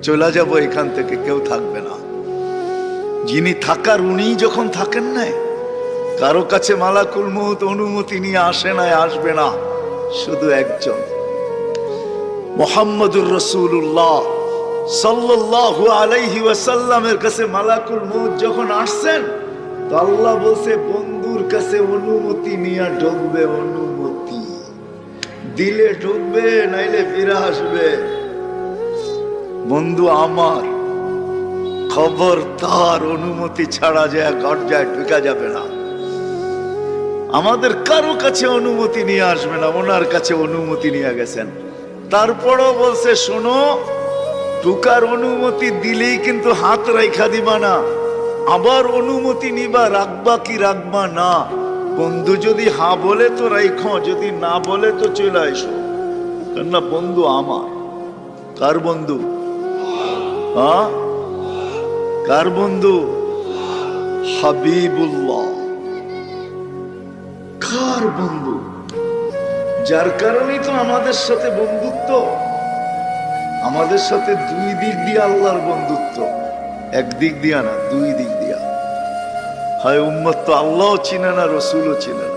চলে যাব এখান থেকে, কেউ থাকবে না। যিনি থাকার উনি যখন থাকেন নাই, কারো কাছে মালাকুল মউত অনুমতি নিয়ে আসে নাই, আসবে না। শুধু একজন মুহাম্মদুর রাসূলুল্লাহ সাল্লাল্লাহু আলাইহি ওয়াসাল্লামের কাছে মালাকুল মউত যখন আসছেন, তো আল্লাহ বলছে বন্ধুর কাছে অনুমতি নিয়ে ঢুকবে, অনুমতি দিলে ঢুকবে, নাইলে ফিরে আসবে। বন্ধু আমার, খবর তার অনুমতি ছাড়া যায় গর্জায় ঢুকা যাবে না। আমাদের কারো কাছে অনুমতি নিয়ে আসবে না, ওনার কাছে অনুমতি নিয়ে গেছেন। তারপরও বলছে শোনো, ঢুকার অনুমতি দিলেই কিন্তু হাত রাইখা দিবা না, আবার অনুমতি নিবা, রাখবা কি রাখবা না। বন্ধু যদি হা বলে তো রাইখো, যদি না বলে তো চলে আসো। কেননা বন্ধু আমার। কার বন্ধু? হ্যাঁ, কার বন্ধু? হাবিবুল্লাহ। কার বন্ধু? যার কারণেই তো আমাদের সাথে বন্ধুত্ব। আমাদের সাথে দুই দিক দিয়ে আল্লাহর বন্ধুত্ব, একদিক দিয়া না, দুই দিক দিয়া। হয় উম্মত তো আল্লাহও চিনে না, রসুলও চিনে না।